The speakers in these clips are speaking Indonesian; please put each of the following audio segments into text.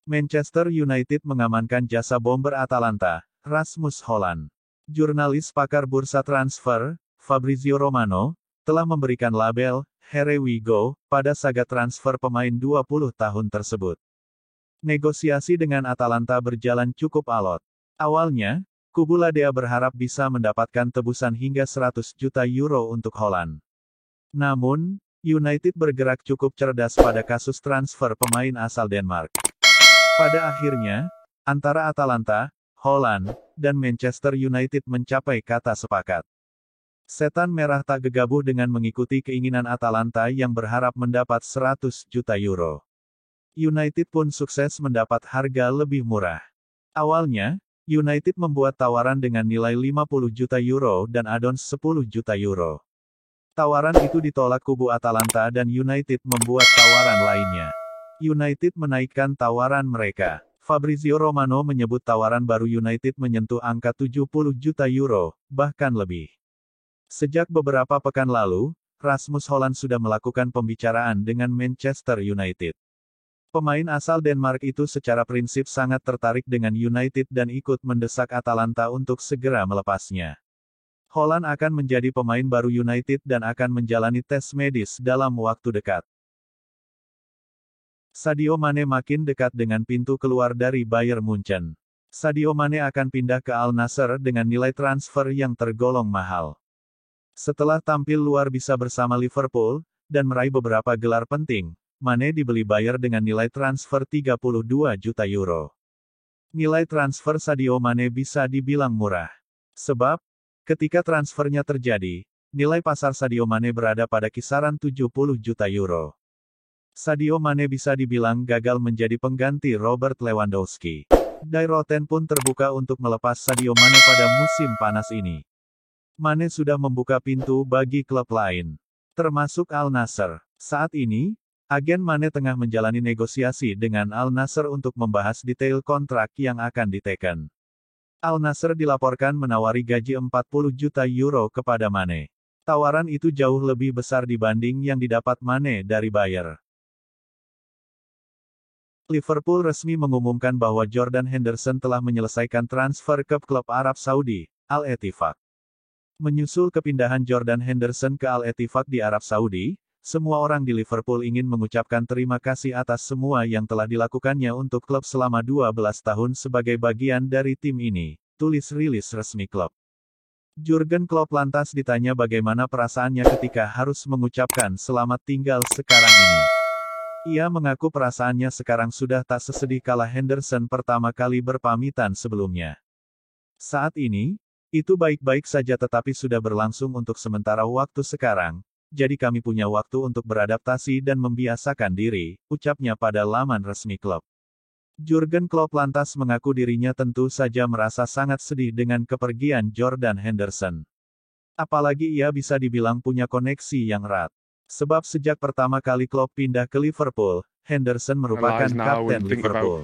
Manchester United mengamankan jasa bomber Atalanta, Rasmus Hojlund. Jurnalis pakar bursa transfer, Fabrizio Romano, telah memberikan label, "Here we go," pada saga transfer pemain 20 tahun tersebut. Negosiasi dengan Atalanta berjalan cukup alot. Awalnya, kubu Ladea berharap bisa mendapatkan tebusan hingga 100 juta euro untuk Hojlund. Namun, United bergerak cukup cerdas pada kasus transfer pemain asal Denmark. Pada akhirnya, antara Atalanta, Hojlund, dan Manchester United mencapai kata sepakat. Setan Merah tak gegabah dengan mengikuti keinginan Atalanta yang berharap mendapat 100 juta euro. United pun sukses mendapat harga lebih murah. Awalnya, United membuat tawaran dengan nilai 50 juta euro dan add-ons 10 juta euro. Tawaran itu ditolak kubu Atalanta dan United membuat tawaran lainnya. United menaikkan tawaran mereka. Fabrizio Romano menyebut tawaran baru United menyentuh angka 70 juta euro, bahkan lebih. Sejak beberapa pekan lalu, Rasmus Hojlund sudah melakukan pembicaraan dengan Manchester United. Pemain asal Denmark itu secara prinsip sangat tertarik dengan United dan ikut mendesak Atalanta untuk segera melepasnya. Hojlund akan menjadi pemain baru United dan akan menjalani tes medis dalam waktu dekat. Sadio Mane makin dekat dengan pintu keluar dari Bayern Munchen. Sadio Mane akan pindah ke Al Nassr dengan nilai transfer yang tergolong mahal. Setelah tampil luar biasa bersama Liverpool, dan meraih beberapa gelar penting, Mane dibeli Bayern dengan nilai transfer 32 juta euro. Nilai transfer Sadio Mane bisa dibilang murah. Sebab, ketika transfernya terjadi, nilai pasar Sadio Mane berada pada kisaran 70 juta euro. Sadio Mane bisa dibilang gagal menjadi pengganti Robert Lewandowski. Die Rotten pun terbuka untuk melepas Sadio Mane pada musim panas ini. Mane sudah membuka pintu bagi klub lain, termasuk Al Nassr. Saat ini, agen Mane tengah menjalani negosiasi dengan Al Nassr untuk membahas detail kontrak yang akan diteken. Al Nassr dilaporkan menawari gaji 40 juta euro kepada Mane. Tawaran itu jauh lebih besar dibanding yang didapat Mane dari Bayern. Liverpool resmi mengumumkan bahwa Jordan Henderson telah menyelesaikan transfer ke klub Arab Saudi, Al-Ettifaq. Menyusul kepindahan Jordan Henderson ke Al-Ettifaq di Arab Saudi, semua orang di Liverpool ingin mengucapkan terima kasih atas semua yang telah dilakukannya untuk klub selama 12 tahun sebagai bagian dari tim ini, tulis rilis resmi klub. Jurgen Klopp lantas ditanya bagaimana perasaannya ketika harus mengucapkan selamat tinggal sekarang ini. Ia mengaku perasaannya sekarang sudah tak sesedih kala Henderson pertama kali berpamitan sebelumnya. Saat ini, itu baik-baik saja tetapi sudah berlangsung untuk sementara waktu sekarang. Jadi kami punya waktu untuk beradaptasi dan membiasakan diri, ucapnya pada laman resmi klub. Jurgen Klopp lantas mengaku dirinya tentu saja merasa sangat sedih dengan kepergian Jordan Henderson. Apalagi ia bisa dibilang punya koneksi yang erat. Sebab sejak pertama kali Klopp pindah ke Liverpool, Henderson merupakan kapten Liverpool.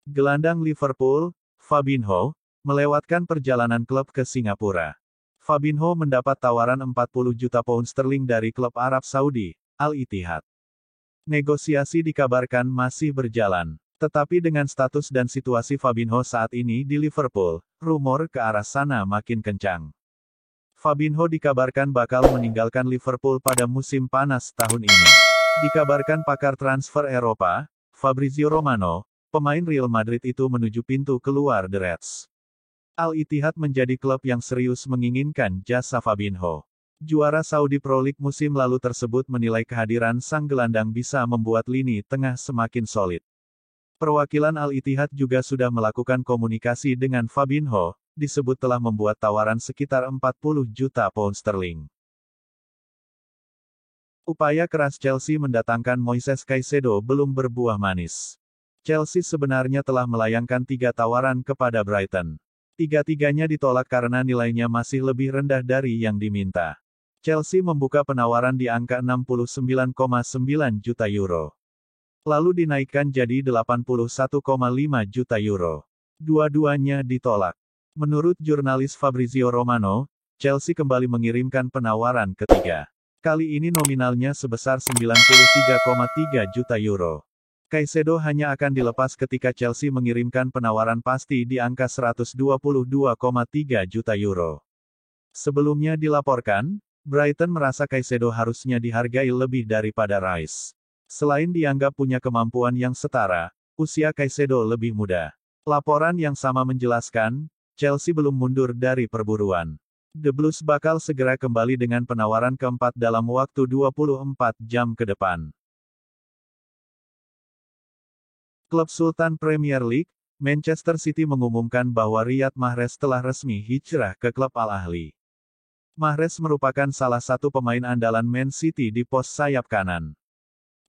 Gelandang Liverpool, Fabinho, melewatkan perjalanan klub ke Singapura. Fabinho mendapat tawaran 40 juta pound sterling dari klub Arab Saudi, Al-Ittihad. Negosiasi dikabarkan masih berjalan. Tetapi dengan status dan situasi Fabinho saat ini di Liverpool, rumor ke arah sana makin kencang. Fabinho dikabarkan bakal meninggalkan Liverpool pada musim panas tahun ini. Dikabarkan pakar transfer Eropa, Fabrizio Romano, pemain Real Madrid itu menuju pintu keluar The Reds. Al-Ittihad menjadi klub yang serius menginginkan jasa Fabinho. Juara Saudi Pro League musim lalu tersebut menilai kehadiran sang gelandang bisa membuat lini tengah semakin solid. Perwakilan Al-Ittihad juga sudah melakukan komunikasi dengan Fabinho, disebut telah membuat tawaran sekitar 40 juta pound sterling. Upaya keras Chelsea mendatangkan Moises Caicedo belum berbuah manis. Chelsea sebenarnya telah melayangkan 3 tawaran kepada Brighton. Tiga-tiganya ditolak karena nilainya masih lebih rendah dari yang diminta. Chelsea membuka penawaran di angka 69,9 juta euro. Lalu dinaikkan jadi 81,5 juta euro. Dua-duanya ditolak. Menurut jurnalis Fabrizio Romano, Chelsea kembali mengirimkan penawaran ketiga. Kali ini nominalnya sebesar 93,3 juta euro. Caicedo hanya akan dilepas ketika Chelsea mengirimkan penawaran pasti di angka 122,3 juta euro. Sebelumnya dilaporkan, Brighton merasa Caicedo harusnya dihargai lebih daripada Rice. Selain dianggap punya kemampuan yang setara, usia Caicedo lebih muda. Laporan yang sama menjelaskan, Chelsea belum mundur dari perburuan. The Blues bakal segera kembali dengan penawaran keempat dalam waktu 24 jam ke depan. Klub Sultan Premier League, Manchester City mengumumkan bahwa Riyad Mahrez telah resmi hijrah ke klub Al Ahly. Mahrez merupakan salah satu pemain andalan Man City di pos sayap kanan.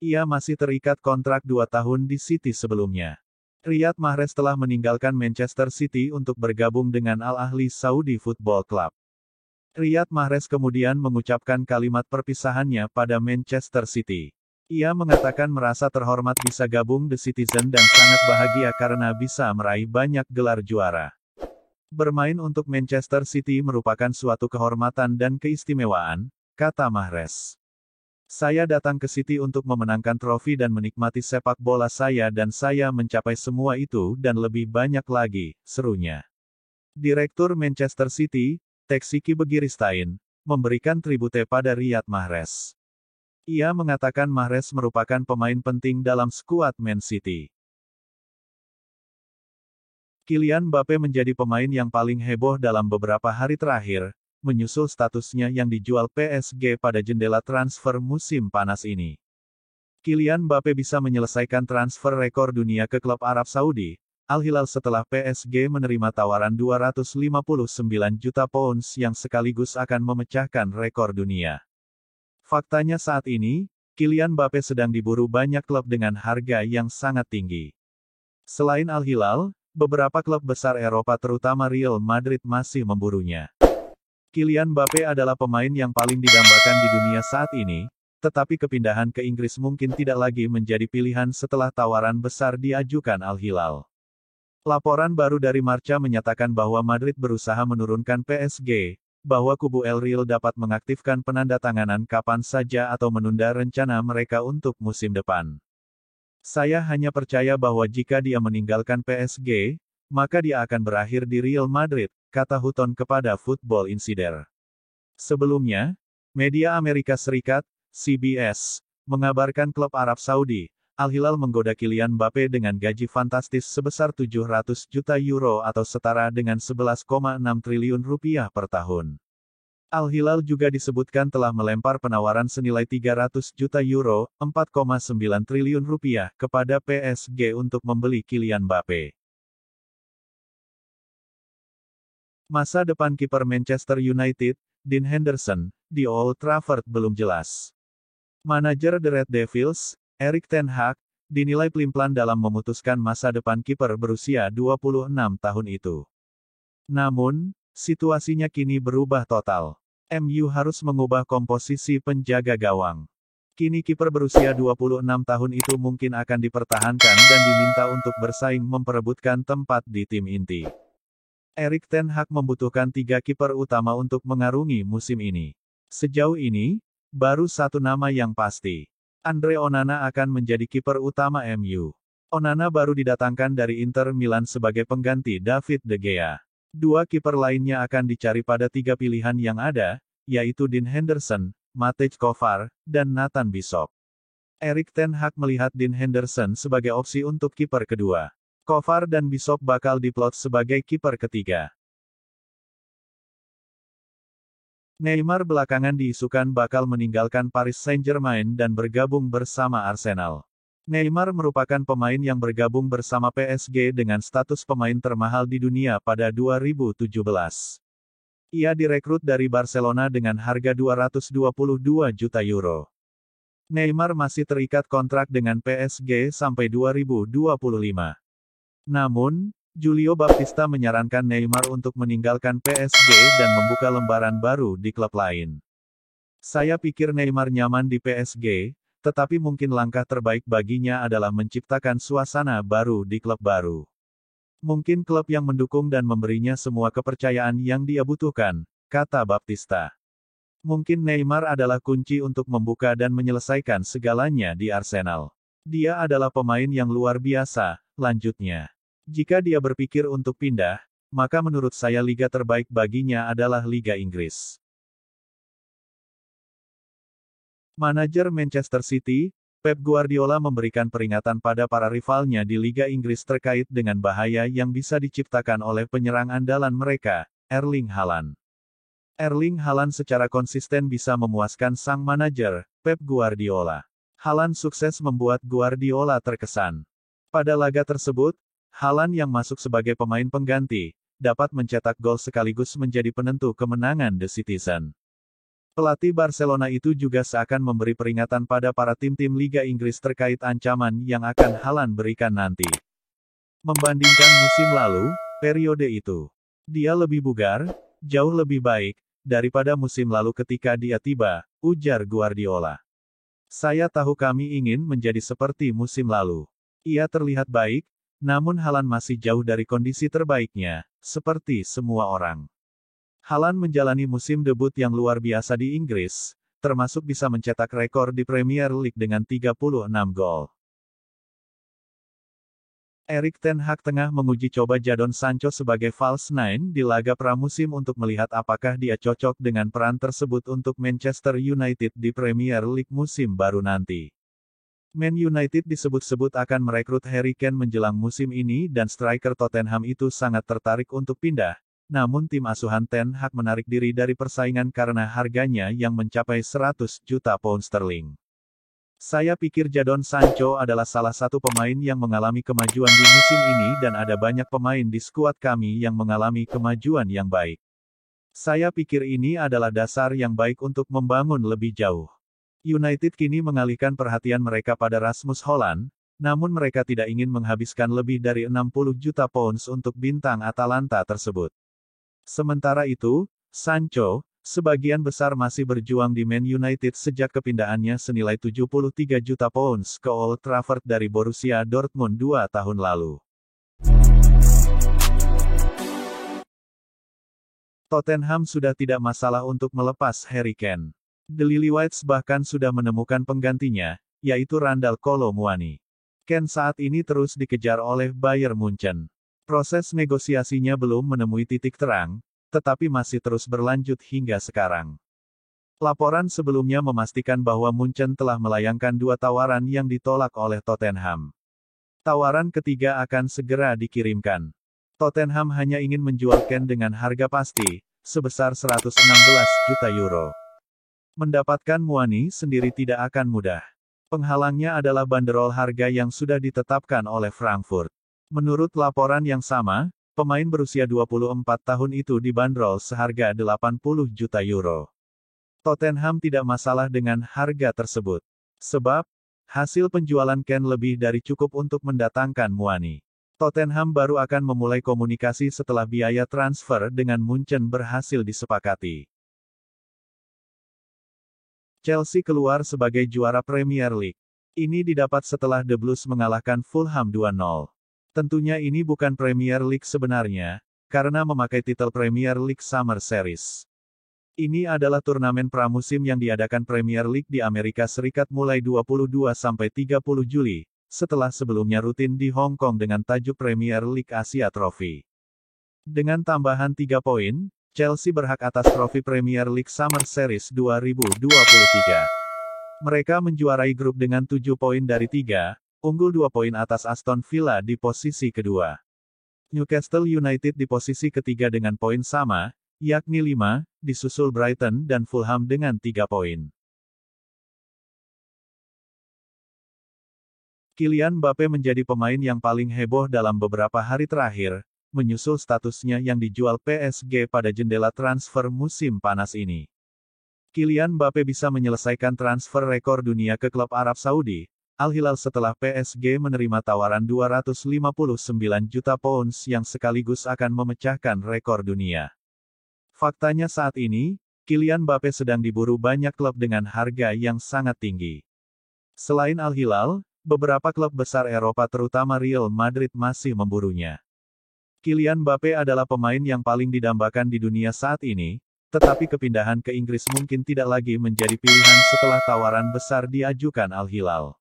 Ia masih terikat kontrak 2 tahun di City sebelumnya. Riyad Mahrez telah meninggalkan Manchester City untuk bergabung dengan Al Ahly Saudi Football Club. Riyad Mahrez kemudian mengucapkan kalimat perpisahannya pada Manchester City. Ia mengatakan merasa terhormat bisa gabung The Citizen dan sangat bahagia karena bisa meraih banyak gelar juara. Bermain untuk Manchester City merupakan suatu kehormatan dan keistimewaan, kata Mahrez. Saya datang ke City untuk memenangkan trofi dan menikmati sepak bola saya dan saya mencapai semua itu dan lebih banyak lagi, serunya. Direktur Manchester City, Txiki Begiristain, memberikan tribute pada Riyad Mahrez. Ia mengatakan Mahrez merupakan pemain penting dalam skuad Man City. Kylian Mbappe menjadi pemain yang paling heboh dalam beberapa hari terakhir, menyusul statusnya yang dijual PSG pada jendela transfer musim panas ini. Kylian Mbappe bisa menyelesaikan transfer rekor dunia ke klub Arab Saudi, Al Hilal setelah PSG menerima tawaran 259 juta pounds yang sekaligus akan memecahkan rekor dunia. Faktanya saat ini, Kylian Mbappe sedang diburu banyak klub dengan harga yang sangat tinggi. Selain Al Hilal, beberapa klub besar Eropa terutama Real Madrid masih memburunya. Kylian Mbappe adalah pemain yang paling didambakan di dunia saat ini, tetapi kepindahan ke Inggris mungkin tidak lagi menjadi pilihan setelah tawaran besar diajukan Al Hilal. Laporan baru dari Marca menyatakan bahwa Madrid berusaha menurunkan PSG, bahwa kubu El Real dapat mengaktifkan penandatanganan kapan saja atau menunda rencana mereka untuk musim depan. Saya hanya percaya bahwa jika dia meninggalkan PSG, maka dia akan berakhir di Real Madrid, kata Hutton kepada Football Insider. Sebelumnya, media Amerika Serikat, CBS, mengabarkan klub Arab Saudi, Al Hilal menggoda Kylian Mbappe dengan gaji fantastis sebesar 700 juta euro atau setara dengan 11,6 triliun rupiah per tahun. Al Hilal juga disebutkan telah melempar penawaran senilai 300 juta euro, 4,9 triliun rupiah, kepada PSG untuk membeli Kylian Mbappe. Masa depan kiper Manchester United, Dean Henderson, di Old Trafford belum jelas. Manajer The Red Devils, Erik ten Hag, dinilai pelin-pelan dalam memutuskan masa depan kiper berusia 26 tahun itu. Namun, situasinya kini berubah total. MU harus mengubah komposisi penjaga gawang. Kini kiper berusia 26 tahun itu mungkin akan dipertahankan dan diminta untuk bersaing memperebutkan tempat di tim inti. Erik ten Hag membutuhkan 3 kiper utama untuk mengarungi musim ini. Sejauh ini, baru satu nama yang pasti. Andre Onana akan menjadi kiper utama MU. Onana baru didatangkan dari Inter Milan sebagai pengganti David De Gea. 2 kiper lainnya akan dicari pada 3 pilihan yang ada, yaitu Dean Henderson, Matej Kovar, dan Nathan Bishop. Erik ten Hag melihat Dean Henderson sebagai opsi untuk kiper kedua. Kovar dan Bishop bakal diplot sebagai kiper ketiga. Neymar belakangan diisukan bakal meninggalkan Paris Saint-Germain dan bergabung bersama Arsenal. Neymar merupakan pemain yang bergabung bersama PSG dengan status pemain termahal di dunia pada 2017. Ia direkrut dari Barcelona dengan harga 222 juta euro. Neymar masih terikat kontrak dengan PSG sampai 2025. Namun, Julio Baptista menyarankan Neymar untuk meninggalkan PSG dan membuka lembaran baru di klub lain. Saya pikir Neymar nyaman di PSG, tetapi mungkin langkah terbaik baginya adalah menciptakan suasana baru di klub baru. Mungkin klub yang mendukung dan memberinya semua kepercayaan yang dia butuhkan, kata Baptista. Mungkin Neymar adalah kunci untuk membuka dan menyelesaikan segalanya di Arsenal. Dia adalah pemain yang luar biasa, lanjutnya. Jika dia berpikir untuk pindah, maka menurut saya liga terbaik baginya adalah Liga Inggris. Manajer Manchester City, Pep Guardiola memberikan peringatan pada para rivalnya di Liga Inggris terkait dengan bahaya yang bisa diciptakan oleh penyerang andalan mereka, Erling Haaland. Erling Haaland secara konsisten bisa memuaskan sang manajer, Pep Guardiola. Haaland sukses membuat Guardiola terkesan. Pada laga tersebut, Haaland yang masuk sebagai pemain pengganti, dapat mencetak gol sekaligus menjadi penentu kemenangan The Citizen. Pelatih Barcelona itu juga seakan memberi peringatan pada para tim-tim Liga Inggris terkait ancaman yang akan Haaland berikan nanti. Membandingkan musim lalu, periode itu, dia lebih bugar, jauh lebih baik, daripada musim lalu ketika dia tiba, ujar Guardiola. Saya tahu kami ingin menjadi seperti musim lalu. Ia terlihat baik, namun Haaland masih jauh dari kondisi terbaiknya, seperti semua orang. Haaland menjalani musim debut yang luar biasa di Inggris, termasuk bisa mencetak rekor di Premier League dengan 36 gol. Erik ten Hag tengah menguji coba Jadon Sancho sebagai false nine di laga pramusim untuk melihat apakah dia cocok dengan peran tersebut untuk Manchester United di Premier League musim baru nanti. Man United disebut-sebut akan merekrut Harry Kane menjelang musim ini dan striker Tottenham itu sangat tertarik untuk pindah. Namun tim asuhan Ten Hag menarik diri dari persaingan karena harganya yang mencapai 100 juta pound sterling. Saya pikir Jadon Sancho adalah salah satu pemain yang mengalami kemajuan di musim ini dan ada banyak pemain di skuad kami yang mengalami kemajuan yang baik. Saya pikir ini adalah dasar yang baik untuk membangun lebih jauh. United kini mengalihkan perhatian mereka pada Rasmus Haaland, namun mereka tidak ingin menghabiskan lebih dari 60 juta pounds untuk bintang Atalanta tersebut. Sementara itu, Sancho, sebagian besar masih berjuang di Man United sejak kepindahannya senilai 73 juta pounds ke Old Trafford dari Borussia Dortmund 2 tahun lalu. Tottenham sudah tidak masalah untuk melepas Harry Kane. The Lilywhites bahkan sudah menemukan penggantinya, yaitu Randal Kolo Muani. Kane saat ini terus dikejar oleh Bayern Munchen. Proses negosiasinya belum menemui titik terang, tetapi masih terus berlanjut hingga sekarang. Laporan sebelumnya memastikan bahwa Munchen telah melayangkan 2 tawaran yang ditolak oleh Tottenham. Tawaran ketiga akan segera dikirimkan. Tottenham hanya ingin menjual Kane dengan harga pasti, sebesar 116 juta euro. Mendapatkan Muani sendiri tidak akan mudah. Penghalangnya adalah banderol harga yang sudah ditetapkan oleh Frankfurt. Menurut laporan yang sama, pemain berusia 24 tahun itu dibanderol seharga 80 juta euro. Tottenham tidak masalah dengan harga tersebut. Sebab, hasil penjualan Kane lebih dari cukup untuk mendatangkan Muani. Tottenham baru akan memulai komunikasi setelah biaya transfer dengan Munchen berhasil disepakati. Chelsea keluar sebagai juara Premier League. Ini didapat setelah The Blues mengalahkan Fulham 2-0. Tentunya ini bukan Premier League sebenarnya, karena memakai titel Premier League Summer Series. Ini adalah turnamen pramusim yang diadakan Premier League di Amerika Serikat mulai 22 sampai 30 Juli, setelah sebelumnya rutin di Hong Kong dengan tajuk Premier League Asia Trophy. Dengan tambahan 3 poin, Chelsea berhak atas trofi Premier League Summer Series 2023. Mereka menjuarai grup dengan 7 poin dari 3, unggul 2 poin atas Aston Villa di posisi kedua. Newcastle United di posisi ketiga dengan poin sama, yakni 5, disusul Brighton dan Fulham dengan 3 poin. Kylian Mbappe menjadi pemain yang paling heboh dalam beberapa hari terakhir, menyusul statusnya yang dijual PSG pada jendela transfer musim panas ini. Kylian Mbappe bisa menyelesaikan transfer rekor dunia ke klub Arab Saudi, Al Hilal setelah PSG menerima tawaran 259 juta pounds yang sekaligus akan memecahkan rekor dunia. Faktanya saat ini, Kylian Mbappe sedang diburu banyak klub dengan harga yang sangat tinggi. Selain Al Hilal, beberapa klub besar Eropa terutama Real Madrid masih memburunya. Kylian Mbappe adalah pemain yang paling didambakan di dunia saat ini, tetapi kepindahan ke Inggris mungkin tidak lagi menjadi pilihan setelah tawaran besar diajukan Al Hilal.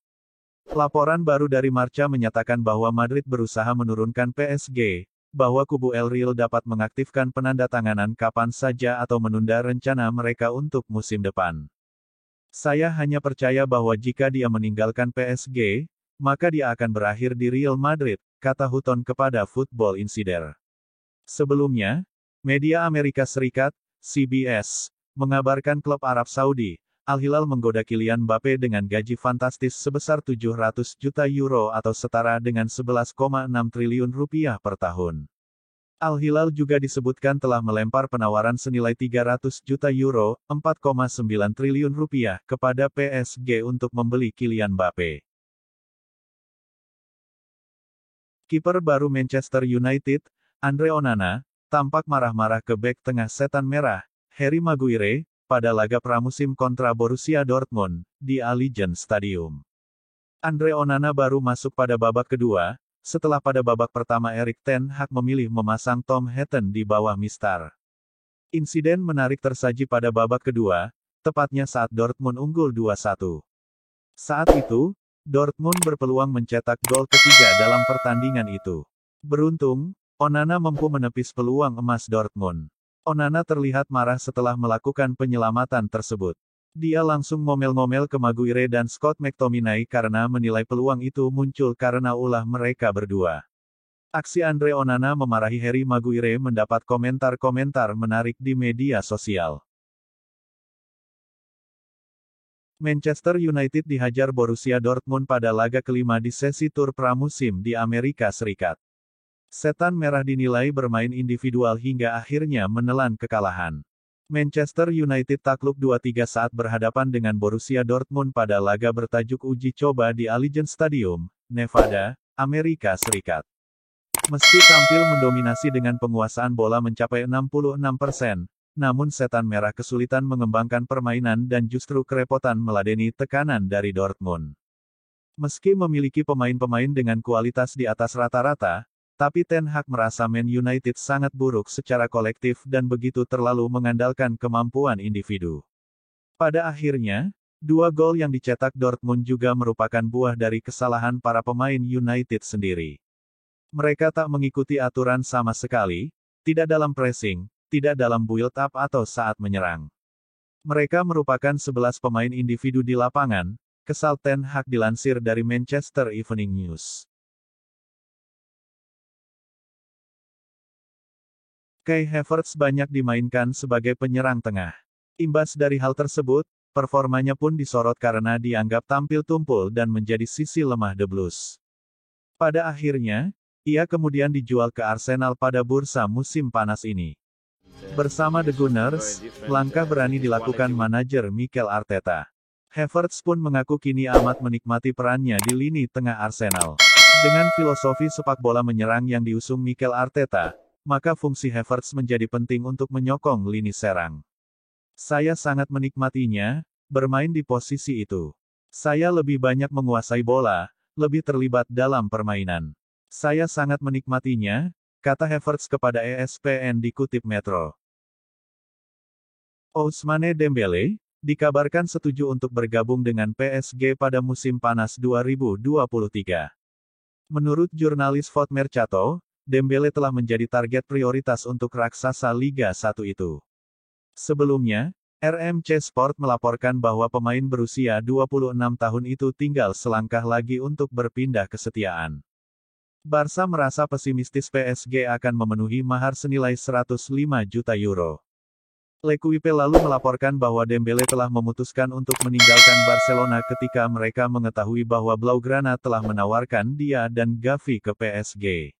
Laporan baru dari Marca menyatakan bahwa Madrid berusaha menurunkan PSG, bahwa kubu El Real dapat mengaktifkan penandatanganan kapan saja atau menunda rencana mereka untuk musim depan. Saya hanya percaya bahwa jika dia meninggalkan PSG, maka dia akan berakhir di Real Madrid, kata Hutton kepada Football Insider. Sebelumnya, media Amerika Serikat, CBS, mengabarkan klub Arab Saudi, Al Hilal menggoda Kylian Mbappe dengan gaji fantastis sebesar 700 juta euro atau setara dengan 11,6 triliun rupiah per tahun. Al Hilal juga disebutkan telah melempar penawaran senilai 300 juta euro, 4,9 triliun rupiah, kepada PSG untuk membeli Kylian Mbappe. Kiper baru Manchester United, Andre Onana, tampak marah-marah ke bek tengah setan merah, Harry Maguire, pada laga pramusim kontra Borussia Dortmund, di Allianz Stadium. Andre Onana baru masuk pada babak kedua, setelah pada babak pertama Erik ten Hag memilih memasang Tom Heaton di bawah mistar. Insiden menarik tersaji pada babak kedua, tepatnya saat Dortmund unggul 2-1. Saat itu, Dortmund berpeluang mencetak gol ketiga dalam pertandingan itu. Beruntung, Onana mampu menepis peluang emas Dortmund. Onana terlihat marah setelah melakukan penyelamatan tersebut. Dia langsung ngomel-ngomel ke Maguire dan Scott McTominay karena menilai peluang itu muncul karena ulah mereka berdua. Aksi Andre Onana memarahi Harry Maguire mendapat komentar-komentar menarik di media sosial. Manchester United dihajar Borussia Dortmund pada laga kelima di sesi tur pramusim di Amerika Serikat. Setan Merah dinilai bermain individual hingga akhirnya menelan kekalahan. Manchester United takluk 2-3 saat berhadapan dengan Borussia Dortmund pada laga bertajuk uji coba di Allegiant Stadium, Nevada, Amerika Serikat. Meski tampil mendominasi dengan penguasaan bola mencapai 66%, namun Setan Merah kesulitan mengembangkan permainan dan justru kerepotan meladeni tekanan dari Dortmund. Meski memiliki pemain-pemain dengan kualitas di atas rata-rata, tapi Ten Hag merasa Man United sangat buruk secara kolektif dan begitu terlalu mengandalkan kemampuan individu. Pada akhirnya, 2 gol yang dicetak Dortmund juga merupakan buah dari kesalahan para pemain United sendiri. Mereka tak mengikuti aturan sama sekali, tidak dalam pressing, tidak dalam build-up atau saat menyerang. Mereka merupakan 11 pemain individu di lapangan, kesal Ten Hag dilansir dari Manchester Evening News. Kai Havertz banyak dimainkan sebagai penyerang tengah. Imbas dari hal tersebut, performanya pun disorot karena dianggap tampil tumpul dan menjadi sisi lemah The Blues. Pada akhirnya, ia kemudian dijual ke Arsenal pada bursa musim panas ini. Bersama The Gunners, langkah berani dilakukan manajer Mikel Arteta. Havertz pun mengaku kini amat menikmati perannya di lini tengah Arsenal. Dengan filosofi sepak bola menyerang yang diusung Mikel Arteta, maka fungsi Havertz menjadi penting untuk menyokong lini serang. Saya sangat menikmatinya, bermain di posisi itu. Saya lebih banyak menguasai bola, lebih terlibat dalam permainan. Saya sangat menikmatinya, kata Havertz kepada ESPN dikutip Metro. Ousmane Dembele, dikabarkan setuju untuk bergabung dengan PSG pada musim panas 2023. Menurut jurnalis Foot Mercato, Dembele telah menjadi target prioritas untuk raksasa Liga 1 itu. Sebelumnya, RMC Sport melaporkan bahwa pemain berusia 26 tahun itu tinggal selangkah lagi untuk berpindah kesetiaan. Barca merasa pesimistis PSG akan memenuhi mahar senilai 105 juta euro. L'Equipe lalu melaporkan bahwa Dembele telah memutuskan untuk meninggalkan Barcelona ketika mereka mengetahui bahwa Blaugrana telah menawarkan dia dan Gavi ke PSG.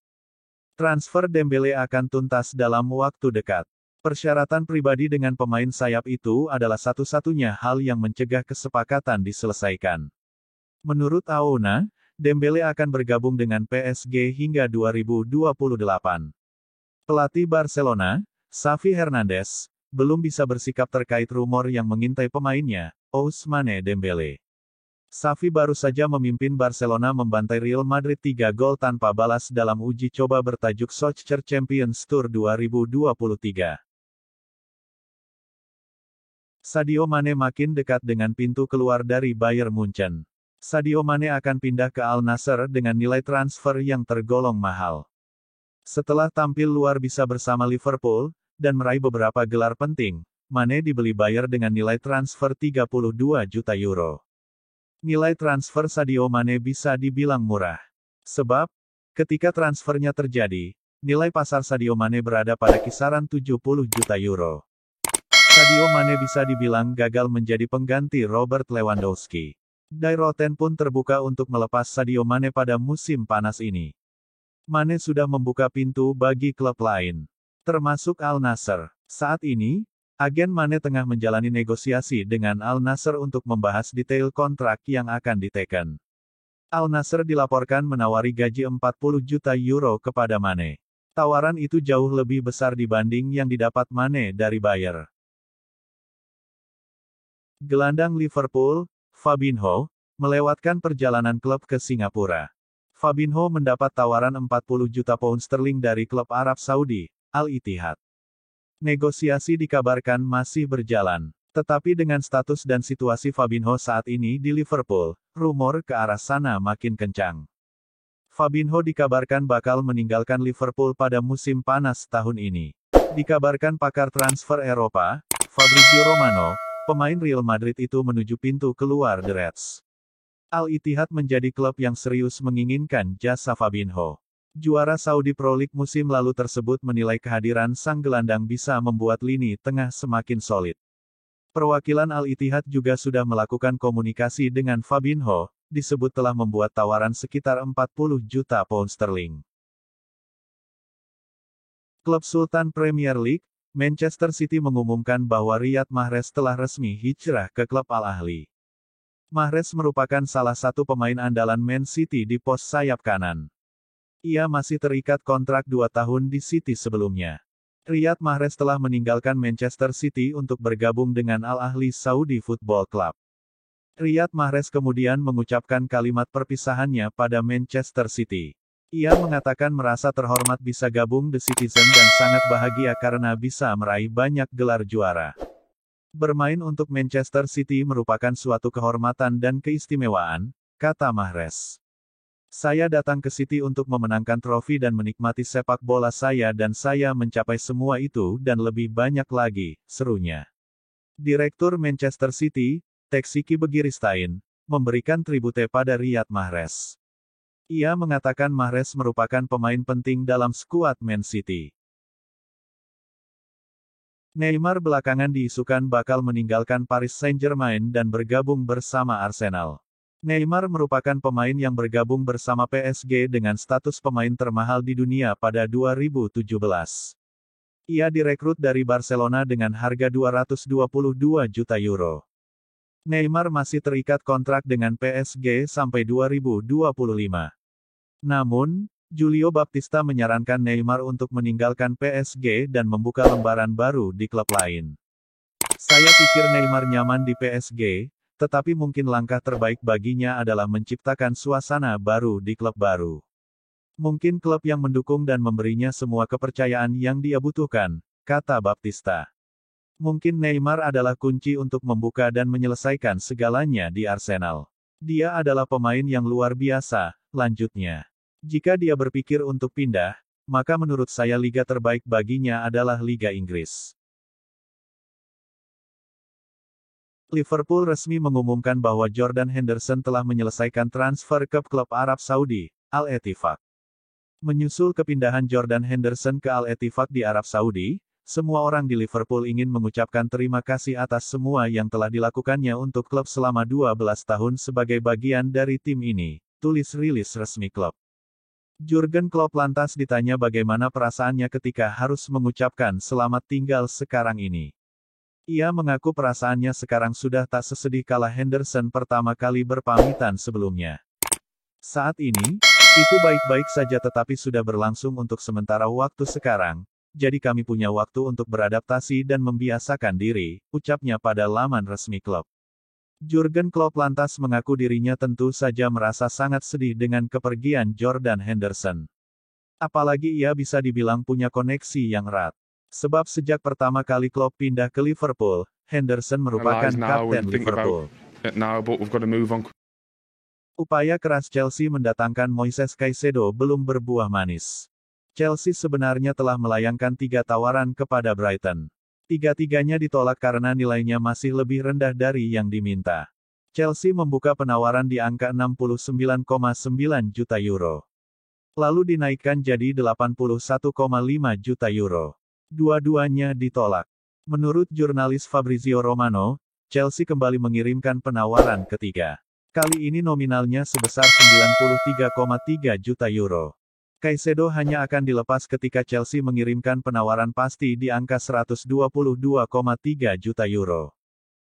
Transfer Dembele akan tuntas dalam waktu dekat. Persyaratan pribadi dengan pemain sayap itu adalah satu-satunya hal yang mencegah kesepakatan diselesaikan. Menurut Aouna, Dembele akan bergabung dengan PSG hingga 2028. Pelatih Barcelona, Xavi Hernandez, belum bisa bersikap terkait rumor yang mengintai pemainnya, Ousmane Dembele. Xavi baru saja memimpin Barcelona membantai Real Madrid 3 gol tanpa balas dalam uji coba bertajuk Soccer Champions Tour 2023. Sadio Mane makin dekat dengan pintu keluar dari Bayern Munchen. Sadio Mane akan pindah ke Al Nassr dengan nilai transfer yang tergolong mahal. Setelah tampil luar biasa bersama Liverpool, dan meraih beberapa gelar penting, Mane dibeli Bayern dengan nilai transfer 32 juta euro. Nilai transfer Sadio Mane bisa dibilang murah. Sebab, ketika transfernya terjadi, nilai pasar Sadio Mane berada pada kisaran 70 juta euro. Sadio Mane bisa dibilang gagal menjadi pengganti Robert Lewandowski. Die Roten pun terbuka untuk melepas Sadio Mane pada musim panas ini. Mane sudah membuka pintu bagi klub lain, termasuk Al Nassr. Saat ini, agen Mane tengah menjalani negosiasi dengan Al Nassr untuk membahas detail kontrak yang akan diteken. Al Nassr dilaporkan menawari gaji 40 juta euro kepada Mane. Tawaran itu jauh lebih besar dibanding yang didapat Mane dari Bayern. Gelandang Liverpool, Fabinho, melewatkan perjalanan klub ke Singapura. Fabinho mendapat tawaran 40 juta pound sterling dari klub Arab Saudi, Al Ittihad. Negosiasi dikabarkan masih berjalan, tetapi dengan status dan situasi Fabinho saat ini di Liverpool, rumor ke arah sana makin kencang. Fabinho dikabarkan bakal meninggalkan Liverpool pada musim panas tahun ini. Dikabarkan pakar transfer Eropa, Fabrizio Romano, pemain Real Madrid itu menuju pintu keluar The Reds. Al Ittihad menjadi klub yang serius menginginkan jasa Fabinho. Juara Saudi Pro League musim lalu tersebut menilai kehadiran sang gelandang bisa membuat lini tengah semakin solid. Perwakilan Al Ittihad juga sudah melakukan komunikasi dengan Fabinho, disebut telah membuat tawaran sekitar 40 juta pound sterling. Klub Sultan Premier League, Manchester City mengumumkan bahwa Riyad Mahrez telah resmi hijrah ke klub Al Ahly. Mahrez merupakan salah satu pemain andalan Man City di pos sayap kanan. Ia masih terikat kontrak 2 tahun di City sebelumnya. Riyad Mahrez telah meninggalkan Manchester City untuk bergabung dengan Al Ahly Saudi Football Club. Riyad Mahrez kemudian mengucapkan kalimat perpisahannya pada Manchester City. Ia mengatakan merasa terhormat bisa gabung The Citizen dan sangat bahagia karena bisa meraih banyak gelar juara. Bermain untuk Manchester City merupakan suatu kehormatan dan keistimewaan, kata Mahrez. Saya datang ke City untuk memenangkan trofi dan menikmati sepak bola saya dan saya mencapai semua itu dan lebih banyak lagi, serunya. Direktur Manchester City, Txiki Begiristain, memberikan tribute pada Riyad Mahrez. Ia mengatakan Mahrez merupakan pemain penting dalam skuad Man City. Neymar belakangan diisukan bakal meninggalkan Paris Saint-Germain dan bergabung bersama Arsenal. Neymar merupakan pemain yang bergabung bersama PSG dengan status pemain termahal di dunia pada 2017. Ia direkrut dari Barcelona dengan harga 222 juta euro. Neymar masih terikat kontrak dengan PSG sampai 2025. Namun, Julio Baptista menyarankan Neymar untuk meninggalkan PSG dan membuka lembaran baru di klub lain. Saya pikir Neymar nyaman di PSG, tetapi mungkin langkah terbaik baginya adalah menciptakan suasana baru di klub baru. Mungkin klub yang mendukung dan memberinya semua kepercayaan yang dia butuhkan, kata Baptista. Mungkin Neymar adalah kunci untuk membuka dan menyelesaikan segalanya di Arsenal. Dia adalah pemain yang luar biasa, lanjutnya. Jika dia berpikir untuk pindah, maka menurut saya liga terbaik baginya adalah Liga Inggris. Liverpool resmi mengumumkan bahwa Jordan Henderson telah menyelesaikan transfer ke klub Arab Saudi, Al Ettifaq. Menyusul kepindahan Jordan Henderson ke Al Ettifaq di Arab Saudi, semua orang di Liverpool ingin mengucapkan terima kasih atas semua yang telah dilakukannya untuk klub selama 12 tahun sebagai bagian dari tim ini, tulis rilis resmi klub. Jurgen Klopp lantas ditanya bagaimana perasaannya ketika harus mengucapkan selamat tinggal sekarang ini. Ia mengaku perasaannya sekarang sudah tak sesedih kala Henderson pertama kali berpamitan sebelumnya. Saat ini, itu baik-baik saja tetapi sudah berlangsung untuk sementara waktu sekarang, jadi kami punya waktu untuk beradaptasi dan membiasakan diri, ucapnya pada laman resmi klub. Jurgen Klopp lantas mengaku dirinya tentu saja merasa sangat sedih dengan kepergian Jordan Henderson. Apalagi ia bisa dibilang punya koneksi yang erat. Sebab sejak pertama kali Klopp pindah ke Liverpool, Henderson merupakan kapten Liverpool. Upaya keras Chelsea mendatangkan Moises Caicedo belum berbuah manis. Chelsea sebenarnya telah melayangkan 3 tawaran kepada Brighton. Tiga-tiganya ditolak karena nilainya masih lebih rendah dari yang diminta. Chelsea membuka penawaran di angka 69,9 juta euro. Lalu dinaikkan jadi 81,5 juta euro. Dua-duanya ditolak. Menurut jurnalis Fabrizio Romano, Chelsea kembali mengirimkan penawaran ketiga. Kali ini nominalnya sebesar 93,3 juta euro. Caicedo hanya akan dilepas ketika Chelsea mengirimkan penawaran pasti di angka 122,3 juta euro.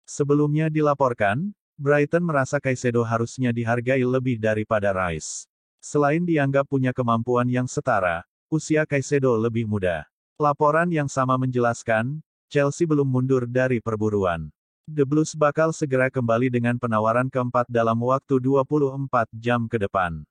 Sebelumnya dilaporkan, Brighton merasa Caicedo harusnya dihargai lebih daripada Rice. Selain dianggap punya kemampuan yang setara, usia Caicedo lebih muda. Laporan yang sama menjelaskan, Chelsea belum mundur dari perburuan. The Blues bakal segera kembali dengan penawaran keempat dalam waktu 24 jam ke depan.